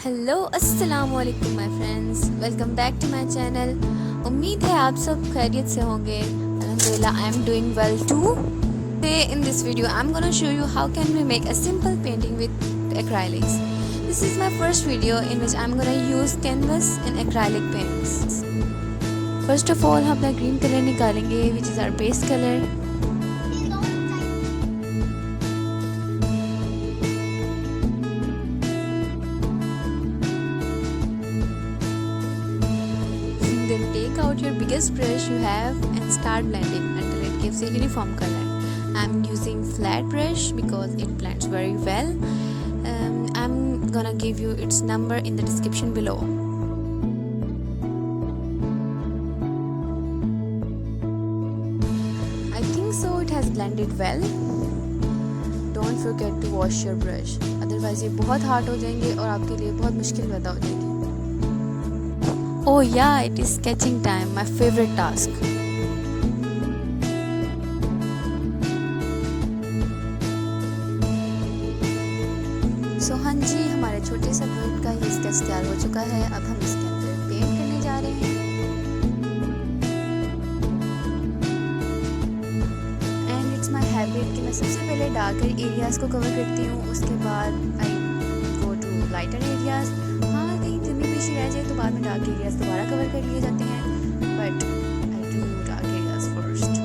Hello अस्सलाम वालेकुम my friends, welcome back to my channel. उम्मीद है आप सब खैरियत से होंगे। अल्हम्दुलिल्लाह I am doing well too. Today in this video I'm gonna show you how can we make a simple painting with acrylics. This is my first video in which I'm gonna use canvas and acrylic paints. First of all हम अपना green colour निकालेंगे which is our base color. Then take out your biggest brush you have and start blending until it gives a uniform color. I'm using flat brush because it blends very well. I'm gonna give you its number in the description below. I think so it has blended well. Don't forget to wash your brush, otherwise ये बहुत hard हो जाएंगे और आपके लिए बहुत मुश्किल पैदा हो जाएगी. Oh yeah, it is sketching time, my favorite task. So हाँ जी, हमारे छोटे से बर्ड का ये स्केच तैयार हो चुका है. अब हम इसके अंदर पेंट करने जा रहे हैं. And it's my habit कि मैं सबसे पहले डार्कर एरियाज़ को कवर करती हूँ, उसके बाद I go to lighter areas. हाँ, कहीं कमी पेशी रह जाए तो बाद में डार्क एरियाज दोबारा कवर कर लिए जाते हैं, but I do dark areas first.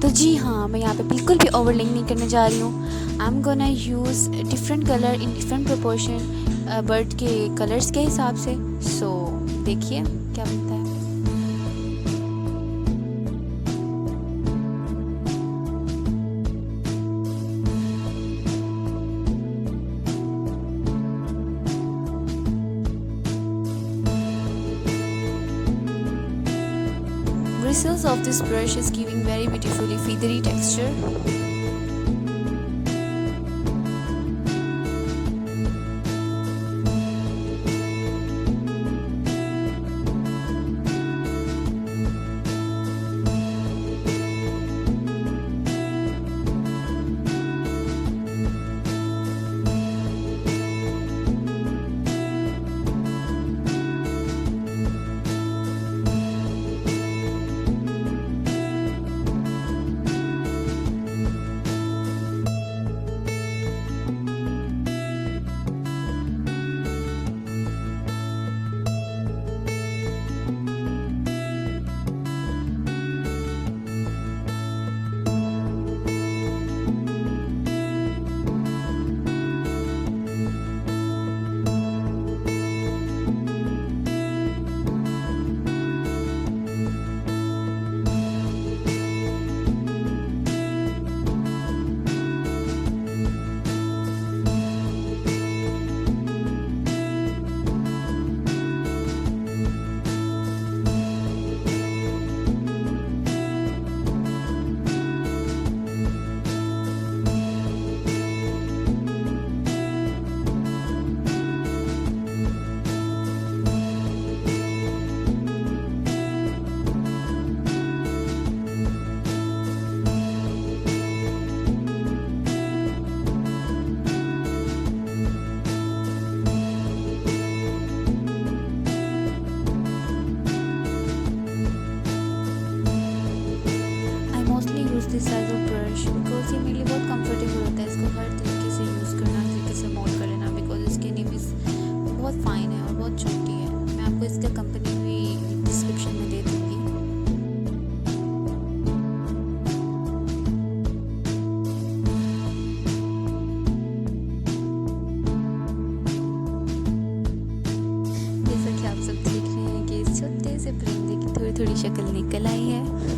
तो जी हाँ, मैं यहाँ पे बिल्कुल भी ओवरलिंक नहीं करने जा रही हूँ. I am gonna use different colour in different proportion bird के कलर्स के हिसाब से. सो देखिए क्या बनता है. Bristles of this brush is giving very beautifully feathery texture. This size of brush because ये मेरे लिए बहुत कंफर्टेबल होता है. इसको हर तरीके से यूज़ करना, हर तरीके से मोल्ड कर लेना, बिकॉज इसकी निब बहुत फाइन है और बहुत छोटी है. मैं आपको इसका कंपनी भी डिस्क्रिप्शन में दे दूँगी. जैसा कि आप सब देख रहे हैं कि इस छोटे से परिंदे की थोड़ी थोड़ी शक्ल निकल आई है.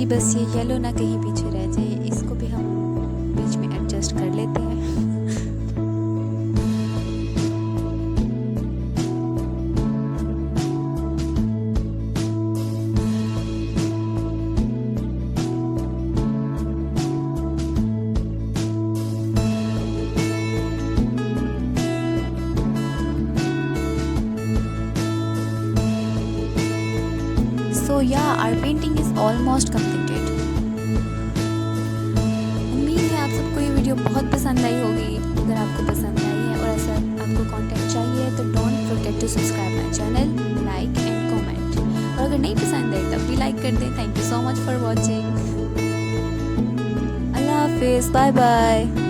जी बस ये येलो ना कहीं पीछे रह जाए, इसको भी हम बीच में एडजस्ट कर लेते हैं। So yeah, our painting is almost completed. उम्मीद है आप सबको ये वीडियो बहुत पसंद आई होगी। अगर आपको पसंद आई है और ऐसा आपको कंटेंट चाहिए तो don't forget to subscribe my channel, like and comment. और अगर नहीं पसंद आई तब भी लाइक कर दें। Thank you so much for watching. अल्लाह हाफिज़, बाय बाय।